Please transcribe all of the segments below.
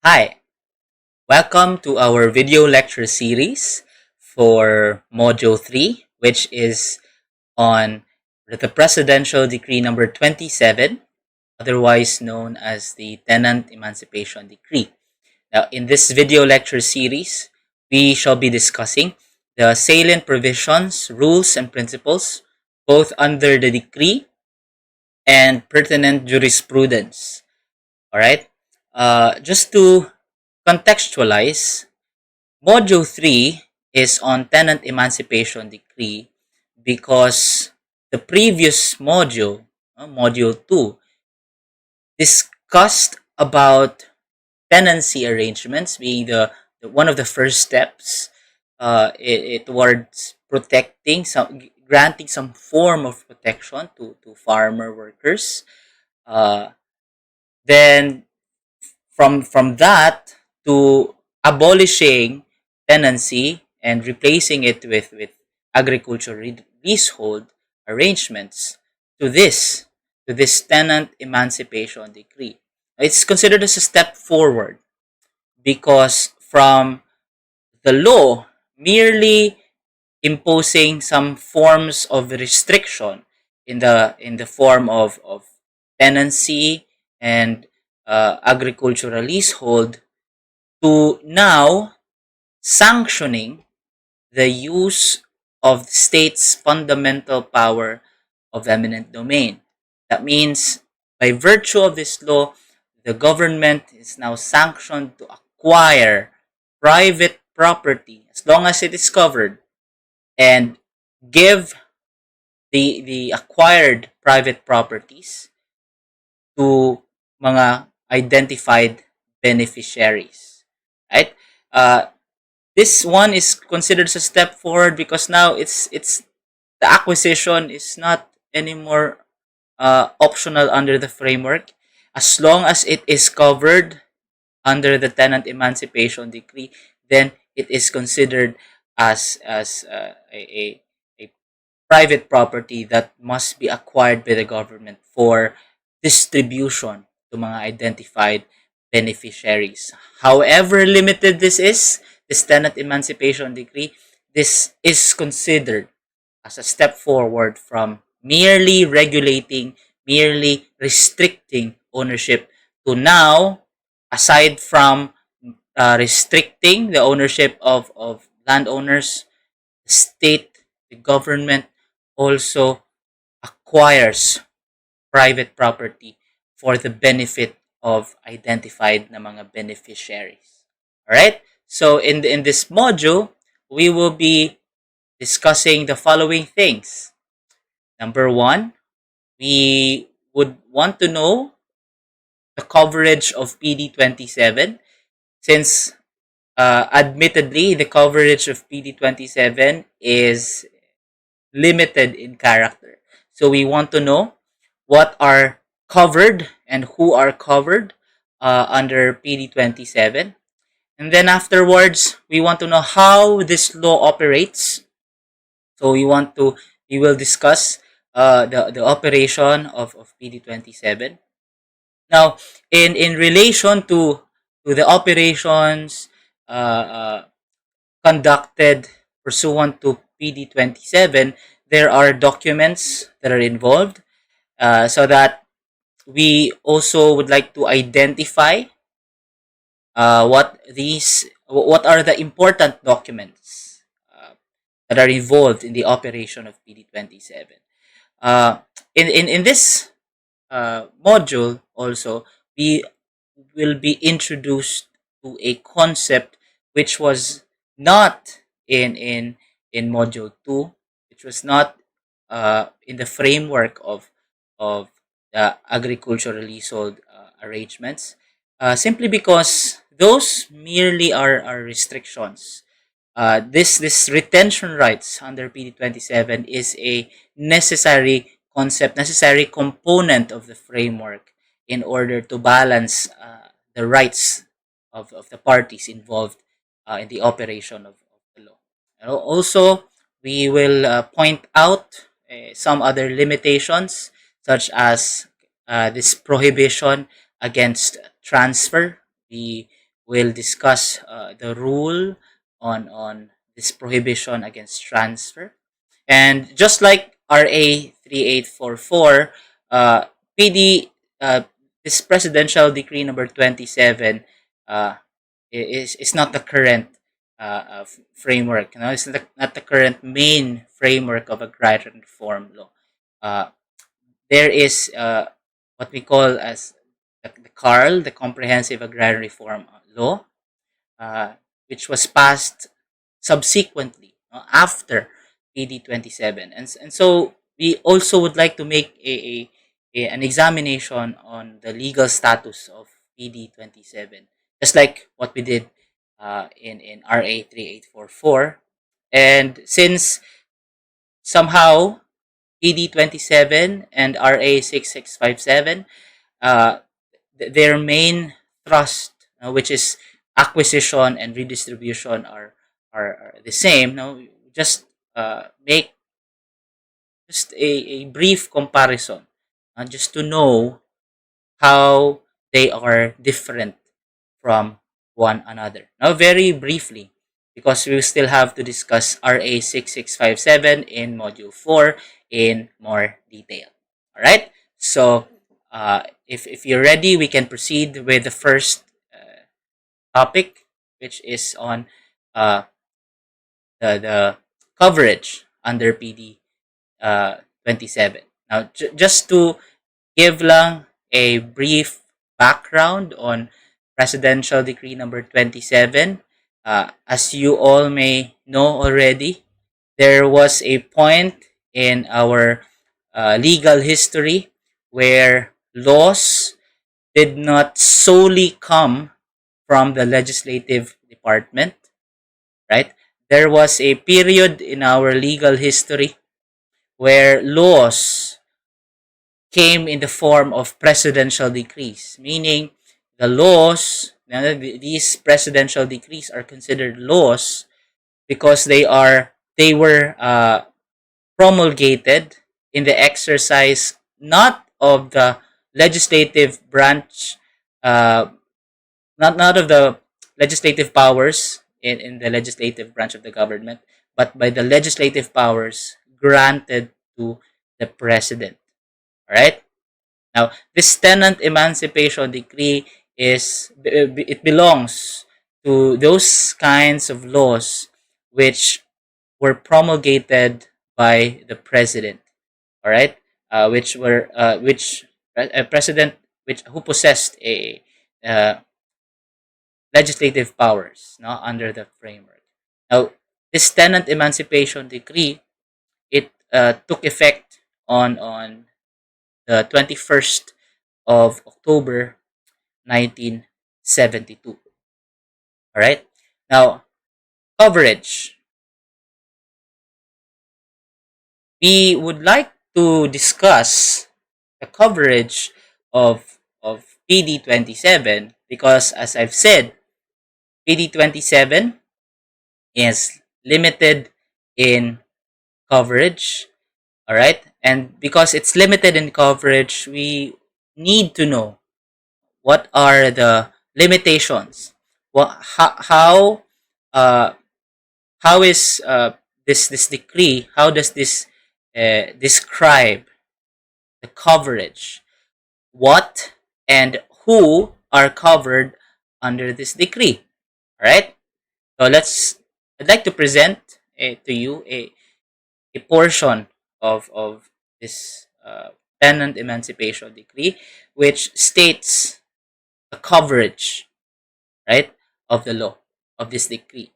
Hi, welcome to our video lecture series for Module 3, which is on the Presidential Decree number 27, otherwise known as the Tenant Emancipation Decree. Now, in this video lecture series, we shall be discussing the salient provisions, rules, and principles, both under the decree and pertinent jurisprudence. All right. Just to contextualize, Module 3 is on tenant emancipation decree because the previous module, Module 2, discussed about tenancy arrangements being the one of the first steps towards protecting granting some form of protection to farmer workers. Uh, then from that to abolishing tenancy and replacing it with agricultural leasehold arrangements to this tenant emancipation decree. It's considered as a step forward because from the law merely imposing some forms of restriction in the form of tenancy and agricultural leasehold to now sanctioning the use of the state's fundamental power of eminent domain. That means by virtue of this law, the government is now sanctioned to acquire private property as long as it is covered and give the acquired private properties to mga identified beneficiaries, right? Uh, this one is considered as a step forward because now it's the acquisition is not anymore optional under the framework as long as it is covered under the tenant emancipation decree, then it is considered as a private property that must be acquired by the government for distribution to mga identified beneficiaries. However limited this tenant emancipation decree, this is considered as a step forward from merely regulating, merely restricting ownership to now, aside from restricting the ownership of landowners, the state, the government also acquires private property for the benefit of identified na mga beneficiaries. All right? So in this module, we will be discussing the following things. Number 1, we would want to know the coverage of PD 27 since admittedly the coverage of PD 27 is limited in character. So we want to know what are covered and who are covered under PD 27. And then afterwards, we want to know how this law operates. So we will discuss the operation of PD 27. Now, in relation to the operations conducted pursuant to PD 27, there are documents that are involved so that we also would like to identify what are the important documents that are involved in the operation of PD 27. Uh, in this module also, we will be introduced to a concept which was not in module 2, which was not in the framework of the agricultural leasehold arrangements, simply because those merely are restrictions. This retention rights under PD 27 is a necessary concept, necessary component of the framework in order to balance the rights of the parties involved in the operation of the law. And also, we will point out some other limitations, such as this prohibition against transfer. We we'll discuss the rule on this prohibition against transfer. And just like RA 3844, PD, this presidential decree number 27 uh, is not the current framework. You know, it's not the current main framework of agrarian reform law. Uh, there is what we call as the CARL, the Comprehensive Agrarian Reform Law, uh, which was passed subsequently after PD 27. And so we also would like to make an examination on the legal status of PD 27, just like what we did in RA 3844. And since somehow PD 27 and RA 6657, uh, their main thrust, which is acquisition and redistribution, are the same. Now, just make just a brief comparison, just to know how they are different from one another. Now, very briefly, because we still have to discuss RA 6657 in Module 4 in more detail. All right? So, if you're ready, we can proceed with the first topic, which is on uh, the coverage under PD 27. Now, just to give lang a brief background on Presidential Decree number 27, as you all may know already, there was a point in our legal history where laws did not solely come from the legislative department, right? There was a period in our legal history where laws came in the form of presidential decrees, meaning the laws, these presidential decrees are considered laws because they were promulgated in the exercise not of the legislative branch, uh, not of the legislative powers in the legislative branch of the government, but by the legislative powers granted to the president. All right. Now, this tenant emancipation decree it belongs to those kinds of laws which were promulgated by the president. All right, which a president which who possessed a uh, legislative powers, under the framework. Now, this tenant emancipation decree, it took effect on the 21st of October 1972. All right. Now, coverage. We would like to discuss the coverage of PD 27 because, as I've said, PD 27 is limited in coverage. All right. And because it's limited in coverage, we need to know what are the limitations. How uh, how is this decree? How does this describe the coverage? What and who are covered under this decree? All right. So I'd like to present to you a portion of this tenant emancipation decree, which states the coverage, right, of the law of this decree.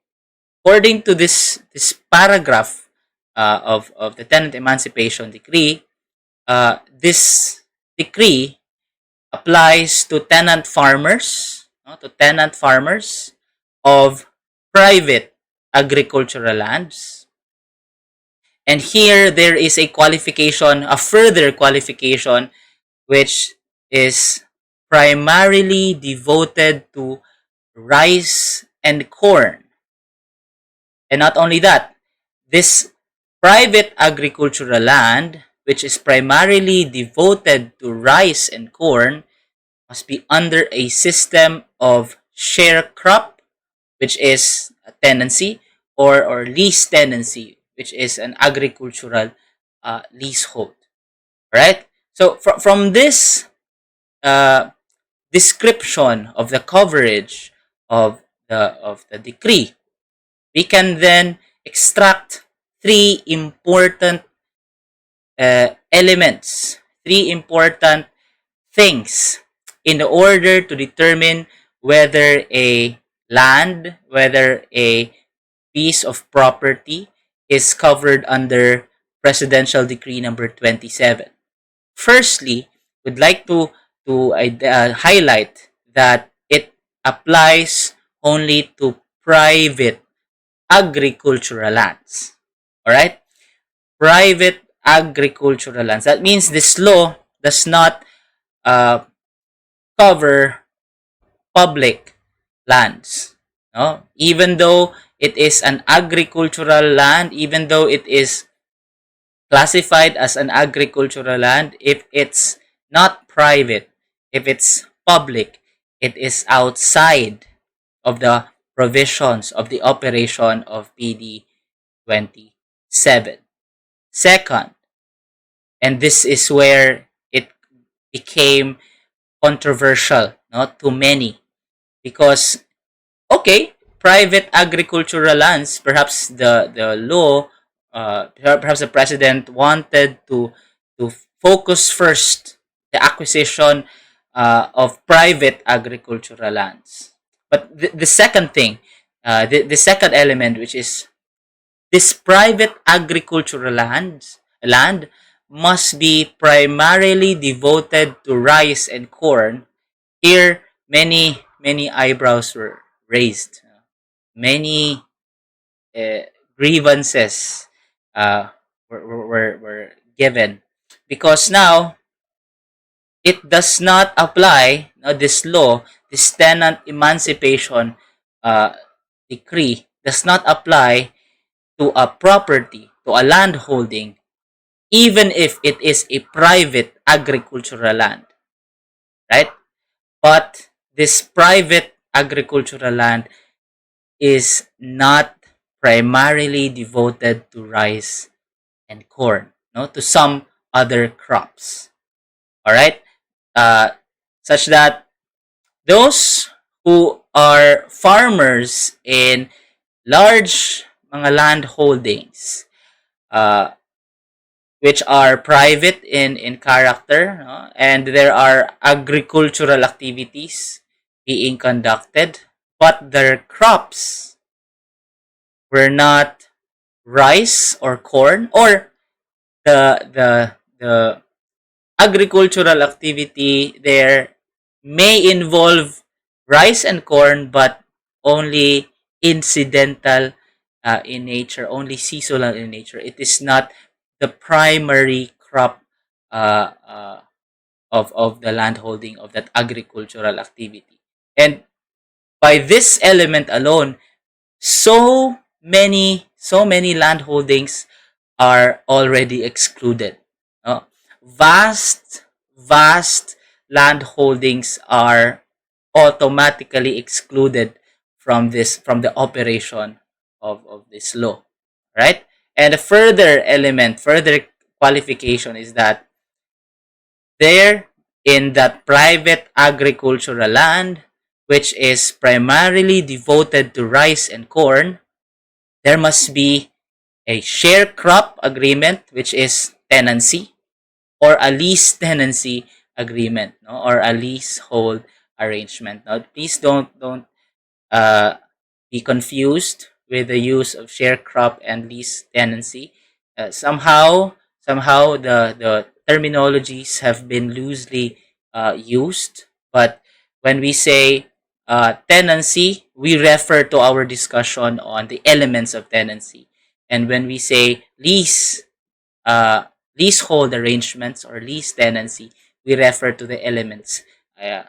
According to this paragraph of the tenant emancipation decree, this decree applies to tenant farmers, to tenant farmers of private agricultural lands. And here there is a qualification, a further qualification, which is primarily devoted to rice and corn. And not only that, this private agricultural land, which is primarily devoted to rice and corn, must be under a system of sharecrop, which is a tenancy, or lease tenancy, which is an agricultural leasehold. Right? So from this uh, description of the coverage of the decree, we can then extract three important elements, three important things in order to determine whether whether a piece of property is covered under Presidential Decree number 27. Firstly, we'd like to highlight that it applies only to private agricultural lands. All right? Private agricultural lands. That means this law does not uh, cover public lands. No? Even though it is an agricultural land, even though it is classified as an agricultural land, if it's not private, if it's public, it is outside of the provisions of the operation of PD 27. Second, and this is where it became controversial, not to many, because okay, private agricultural lands, perhaps the law, perhaps the president wanted to focus first the acquisition of private agricultural lands. But the second thing, the second element, which is this private agricultural land must be primarily devoted to rice and corn. Here, many eyebrows were raised. Many uh, grievances were given, because now it does not apply. This law, this tenant emancipation uh, decree, does not apply to a property, to a land holding, even if it is a private agricultural land, right? But this private agricultural land is not primarily devoted to rice and corn, no, to some other crops. All right, uh, such that those who are farmers in large mga land holdings, uh, which are private in character, no? And there are agricultural activities being conducted, but their crops were not rice or corn, or the agricultural activity there may involve rice and corn, but only incidental in nature, only seasonal in nature. It is not the primary crop uh, uh, of the land holding of that agricultural activity. And by this element alone, so many land holdings are already excluded. No? Vast land holdings are automatically excluded from the operation of this law, right? And a further element, further qualification is that there, in that private agricultural land, which is primarily devoted to rice and corn, there must be a sharecrop agreement, which is tenancy, or a lease tenancy agreement, no? Or a leasehold arrangement. Now, please don't uh, be confused with the use of sharecrop and lease tenancy. Somehow the terminologies have been loosely used, but when we say tenancy, we refer to our discussion on the elements of tenancy, and when we say uh, leasehold arrangements or lease tenancy, we refer to the elements uh,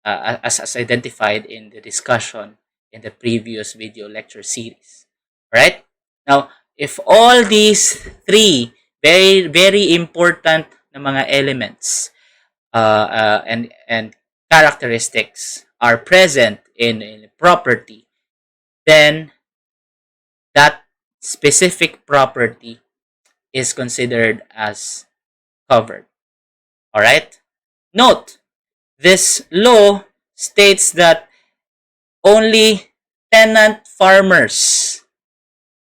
as identified in the discussion in the previous video lecture series. Right? Now, if all these three very important na mga elements and characteristics are present in property, then that specific property is considered as covered. All right? Note, this law states that only tenant farmers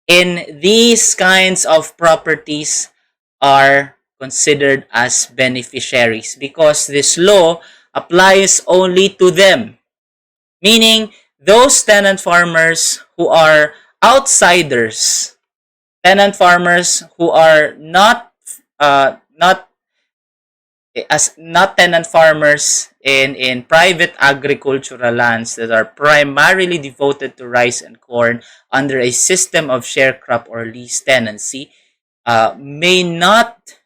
in these kinds of properties are considered as beneficiaries because this law applies only to them. Meaning, those tenant farmers who are outsiders, tenant farmers who are not tenant farmers in private agricultural lands that are primarily devoted to rice and corn under a system of sharecrop or lease tenancy may not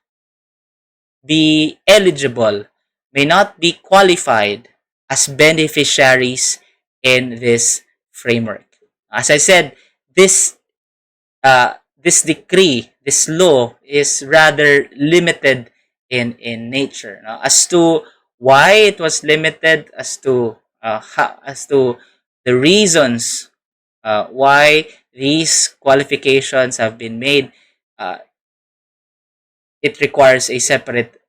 be eligible, may not be qualified as beneficiaries in this framework. As I said, this decree, this law is rather limited in nature. No? As to why it was limited, as to the reasons why these qualifications have been made, uh, it requires a separate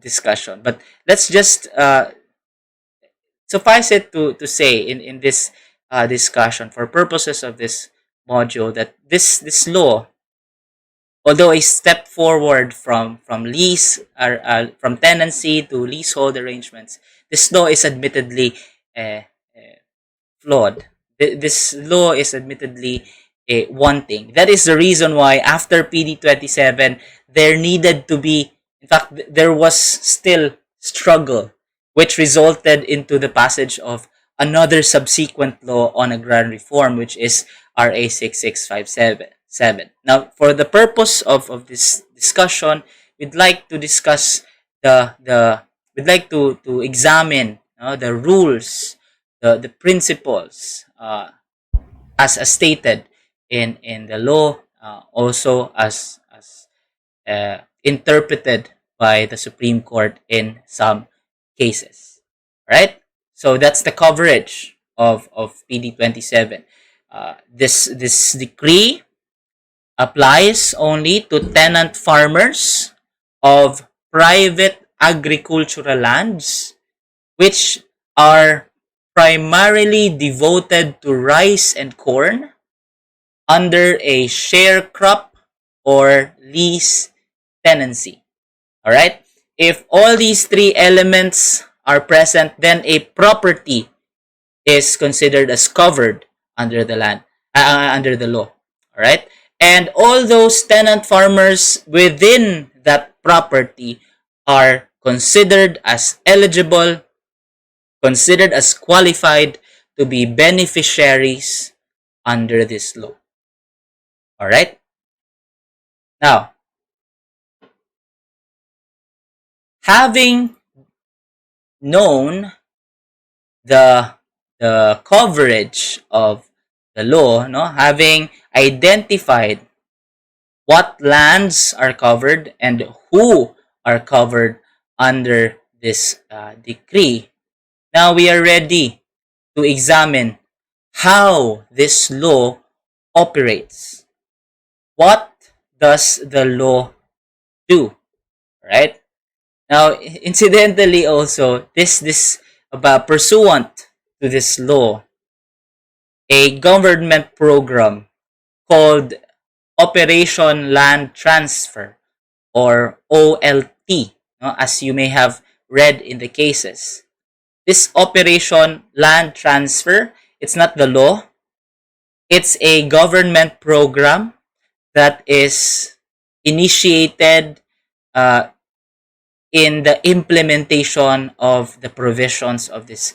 discussion. But let's just suffice it to say in this discussion, for purposes of this module, that this law, although a step forward from lease or from tenancy to leasehold arrangements, this law is admittedly flawed. This law is admittedly wanting. That is the reason why after PD 27, there needed to be, in fact, there was still struggle, which resulted into the passage of another subsequent law on agrarian reform, which is RA 6657. Now, for the purpose of this discussion, we'd like to discuss we'd like to examine the rules, the principles, as stated in the law, also as interpreted by the Supreme Court in some cases. Right? So that's the coverage of PD 27. This decree applies only to tenant farmers of private agricultural lands which are primarily devoted to rice and corn under a sharecrop or lease tenancy. All right? If all these three elements are present, then a property is considered as covered under the under the law. All right? And all those tenant farmers within that property are considered as eligible, considered as qualified to be beneficiaries under this law. All right? Now, having known the coverage of the law, no, having identified what lands are covered and who are covered under this decree, now we are ready to examine how this law operates. What does the law do? Right? Now, incidentally, also this about pursuant to this law, a government program called Operation Land Transfer, or OLT, no, as you may have read in the cases. This Operation Land Transfer, it's not the law. It's a government program that is initiated in the implementation of the provisions of this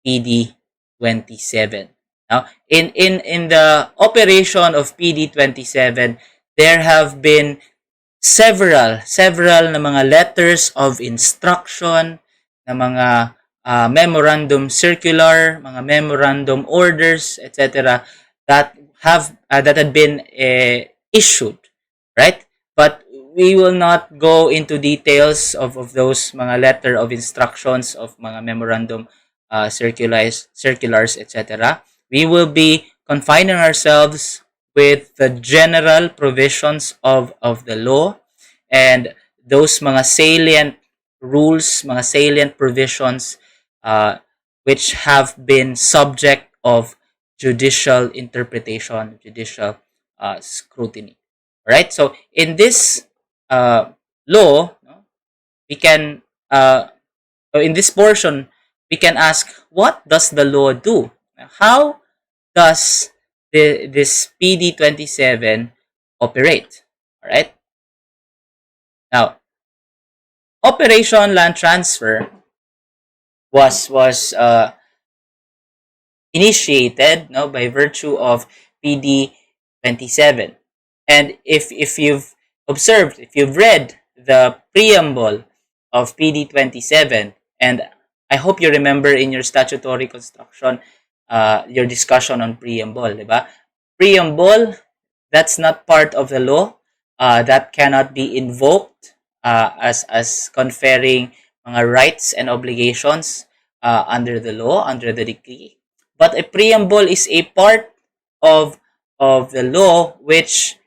PD 27. Now, in the operation of PD 27, there have been several na mga letters of instruction, na mga memorandum circular, mga memorandum orders, etc. that had been issued, right? But we will not go into details of those mga letter of instructions, of mga memorandum circulars, etc. We will be confining ourselves with the general provisions of the law and those mga salient rules, mga salient provisions uh, which have been subject of judicial interpretation, judicial scrutiny. Right? So in this uh, law, no, we can so in this portion, we can ask, what does the law do? How does this PD 27 operate? All right. Now, Operation Land Transfer was initiated, no, by virtue of PD 27. And if you've observed, if you've read the preamble of PD 27, and I hope you remember in your statutory construction, your discussion on preamble, diba? Preamble, that's not part of the law. That cannot be invoked as conferring mga rights and obligations under the law, under the decree. But a preamble is a part of the law which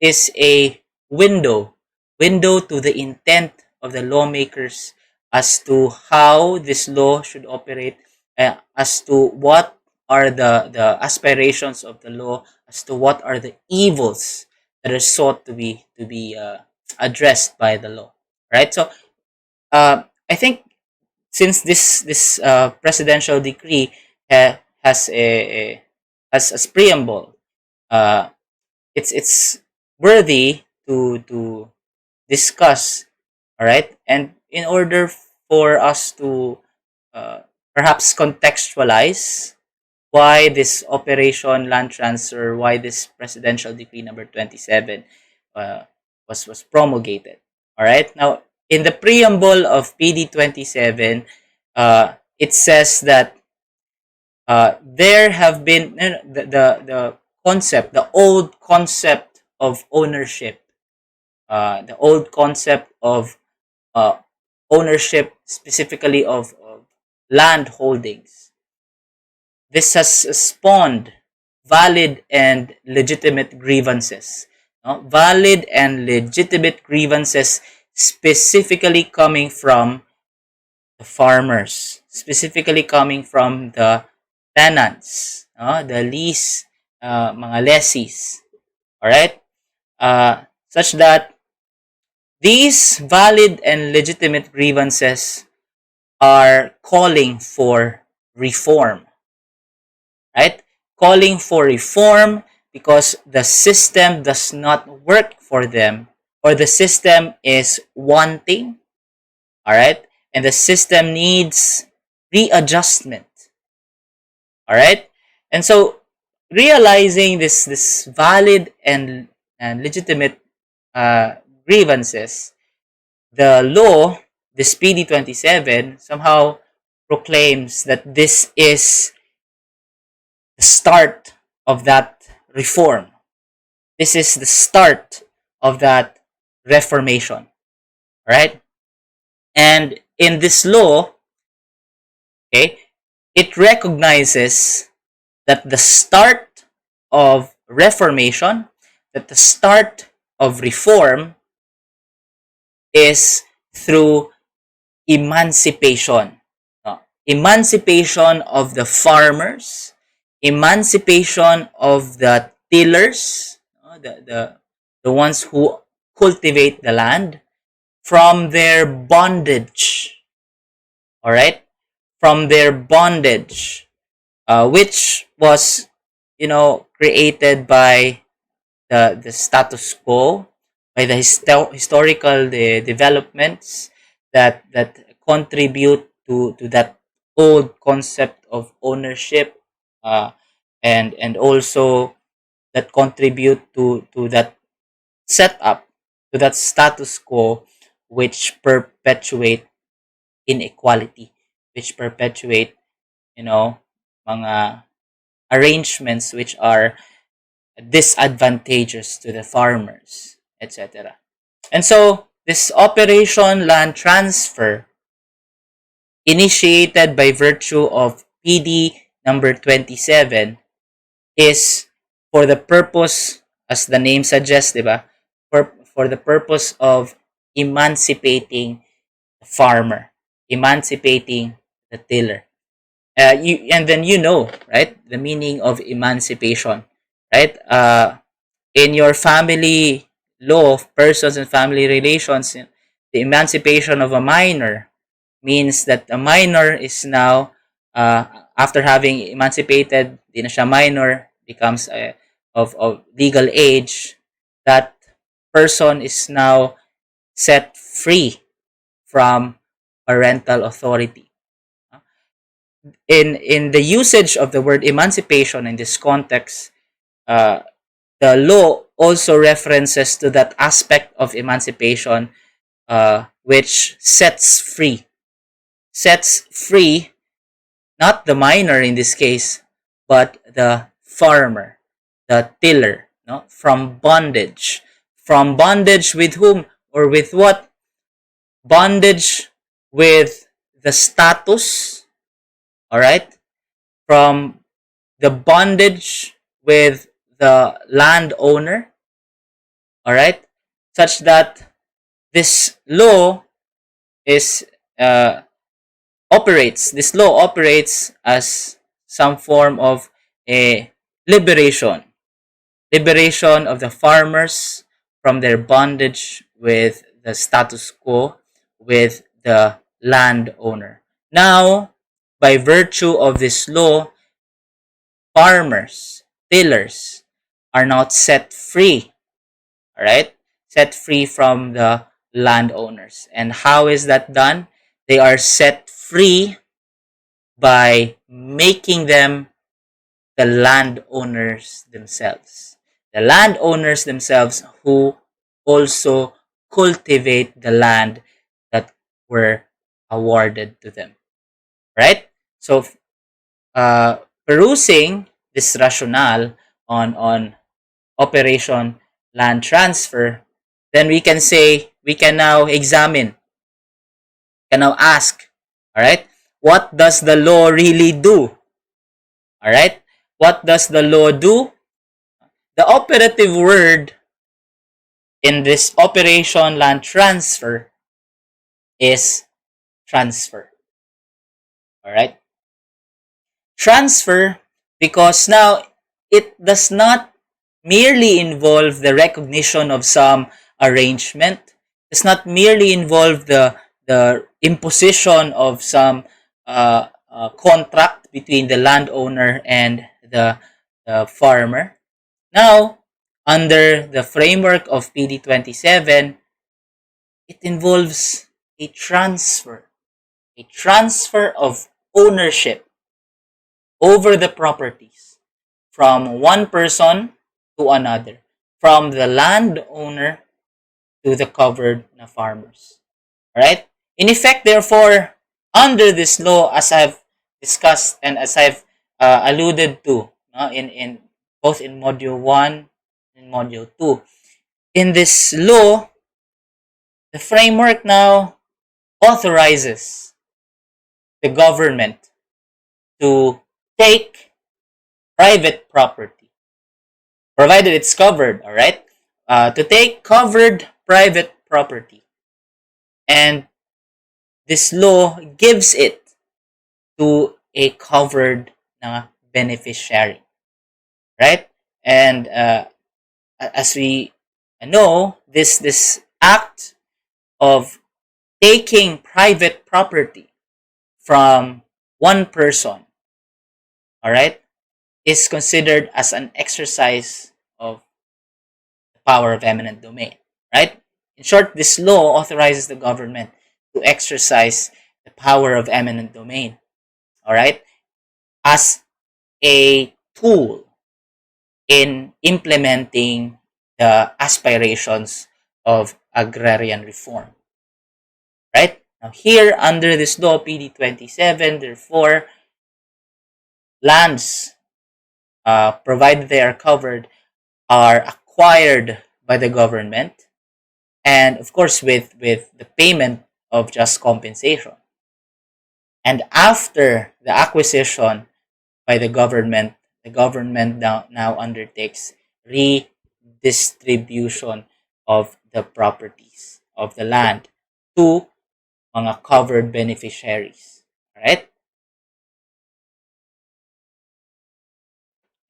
is a window window to the intent of the lawmakers as to how this law should operate, as to what are the aspirations of the law, as to what are the evils that are sought to be addressed by the law, right? So I think since this presidential decree has has a preamble, uh, it's worthy to discuss. All right, and in order for us to uh, perhaps contextualize why this Operation Land Transfer, why this presidential decree number 27 uh, was promulgated. All right, now in the preamble of PD 27, it says that there have been the concept, the old concept of ownership, the old concept of uh, ownership, specifically of land holdings. This has spawned valid and legitimate grievances. No? Valid and legitimate grievances specifically coming from the farmers, specifically coming from the tenants, the lease, mga lessees. Alright? Such that these valid and legitimate grievances are calling for reform. Right? Calling for reform because the system does not work for them, or the system is wanting. Alright? And the system needs readjustment. All right, and so realizing this valid and legitimate grievances, the law, this PD 27, somehow proclaims that this is the start of that reform. This is the start of that reformation. Right, and in this law, okay, it recognizes that the start of reformation, that the start of reform is through emancipation. Emancipation of the farmers, emancipation of the tillers, the ones who cultivate the land, from their bondage. All right? From their bondage, which was, created by the status quo, by the historical developments that contribute to that old concept of ownership, uh, and also that contribute to that setup, to that status quo, which perpetuate inequality, which perpetuate, mga arrangements which are disadvantageous to the farmers, etc. And so this Operation Land Transfer initiated by virtue of PD number 27 is for the purpose, as the name suggests, diba? For the purpose of emancipating the farmer, emancipating the tiller. And then right, the meaning of emancipation, right? In your family law of persons and family relations, the emancipation of a minor means that a minor is now, uh, after having emancipated, di na siya minor, becomes of legal age, that person is now set free from parental authority. In the usage of the word emancipation in this context, uh, the law also references to that aspect of emancipation, which sets free not the minor in this case, but the farmer, the tiller, no, from bondage. From bondage with whom or with what? Bondage with the status, all right? From the bondage with the landowner, all right? Such that this law is uh, this law operates as some form of a liberation of the farmers from their bondage with the status quo, with the landowner. Now, by virtue of this law, farmers, tillers, are not set free, all right? Set free from the landowners. And how is that done? They are set free by making them the landowners themselves. The landowners themselves who also cultivate the land that were awarded to them. Right? So, perusing this rationale on Operation Land Transfer, then we can now examine, can now ask, all right, what does the law really do? All right, what does the law do? The operative word in this Operation Land Transfer is transfer. All right, transfer, because now it does not merely involve the recognition of some arrangement. It does not merely involve the imposition of some contract between the landowner and the farmer. Now, under the framework of PD 27, it involves a transfer of ownership over the properties from one person to another, from the landowner to the covered na farmers. Right? In effect, therefore, under this law, as I've discussed and as I've alluded to, in both in Module 1 and Module 2, in this law, the framework now authorizes the government to take private property, provided it's covered, all right? To take covered private property, and this law gives it to a covered beneficiary, right? And as we know, this act of taking private property from one person, all right, is considered as an exercise of the power of eminent domain, right? In short, this law authorizes the government to exercise the power of eminent domain, all right, as a tool in implementing the aspirations of agrarian reform, right? Now, here under this law, PD 27, therefore, lands, provided they are covered, are acquired by the government, and of course with the payment of just compensation. And after the acquisition by the government now undertakes redistribution of the properties of the land to mga covered beneficiaries. Alright?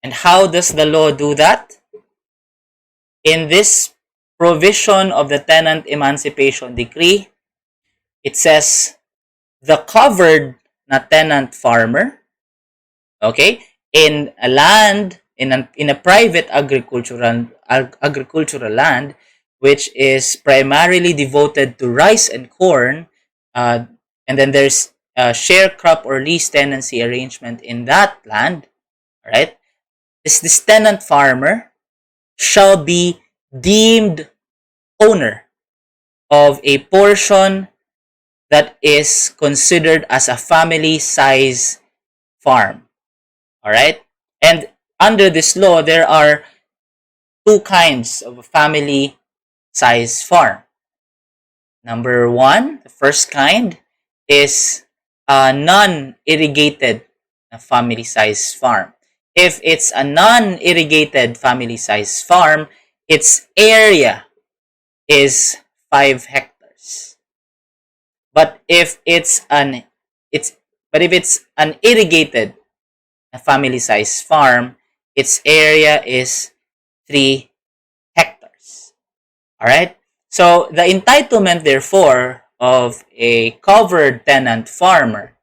And how does the law do that? In this provision of the Tenant Emancipation Decree, it says the covered na tenant farmer, okay, in a land, in a private agricultural land, which is primarily devoted to rice and corn, and then there's a share crop or lease tenancy arrangement in that land, right? This tenant farmer shall be deemed owner of a portion that is considered as a family size farm. All right? And under this law, there are two kinds of a family size farm. Number one, the first kind is a non-irrigated family size farm. If it's a non-irrigated family size farm, its area is 5 hectares. But if it's an irrigated family size farm, its area is 3 hectares. All right? So the entitlement, therefore, of a covered tenant farmer,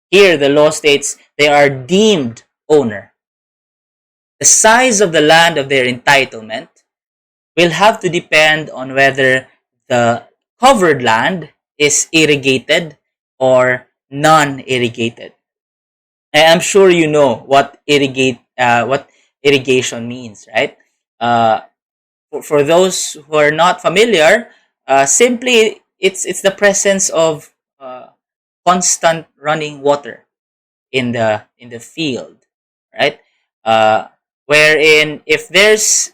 here the law states they are deemed owner. The size of the land of their entitlement will have to depend on whether the covered land is irrigated or non-irrigated. I'm sure you know what irrigation means, right? For those who are not familiar, simply it's the presence of constant running water in the field, right? Wherein if there's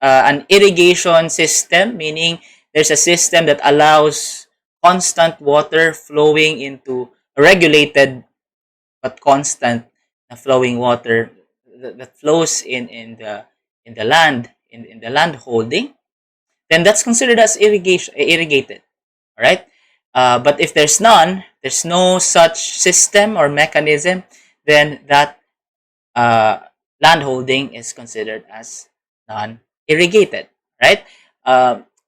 an irrigation system, meaning there's a system that allows constant water flowing into a regulated but constant flowing water that flows in the land in the land holding, then that's considered as irrigated. All right. But if there's no such system or mechanism, then that land holding is considered as non-irrigated. Right.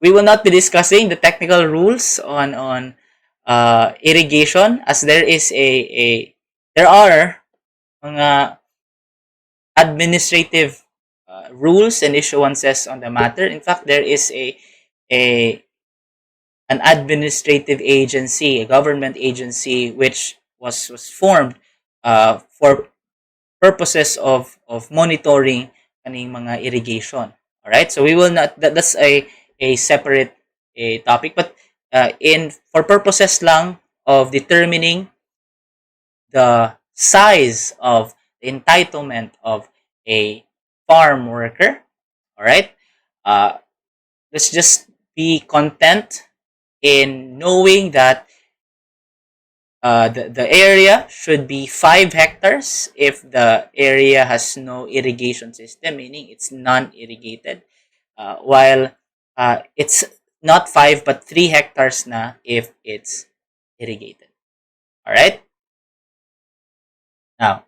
We will not be discussing the technical rules on irrigation, as there are mga administrative rules and issuances on the matter. In fact, there is a an administrative agency, a government agency, which was formed for purposes of monitoring kaning mga irrigation. All right, so we will not. That's a separate topic, but in for purposes lang of determining the size of the entitlement of a farm worker. All right, let's just be content in knowing that the area should be 5 hectares if the area has no irrigation system, meaning it's non-irrigated, while it's not 5 but 3 hectares na if it's irrigated. All right. Now,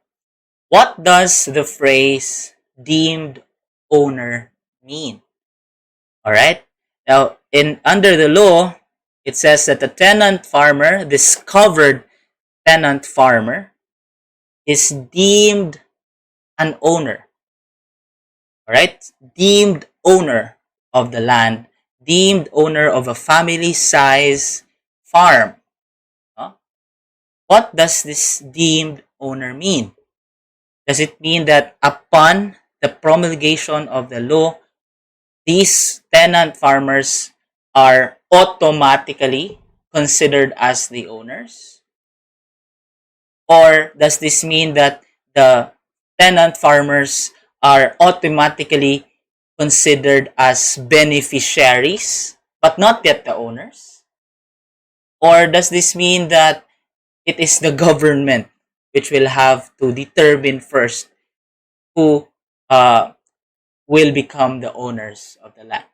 what does the phrase deemed owner mean? All right. Now, under the law, it says that the tenant farmer, this covered tenant farmer, is deemed an owner. All right, deemed owner of the land, deemed owner of a family size farm. What does this deemed owner mean? Does it mean that upon the promulgation of the law, these tenant farmers are automatically considered as the owners? Or does this mean that the tenant farmers are automatically considered as beneficiaries but not yet the owners? Or does this mean that it is the government which will have to determine first who uh, will become the owners of the land,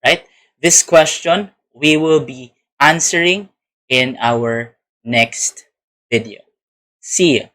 right? This question we will be answering in our next video. See you.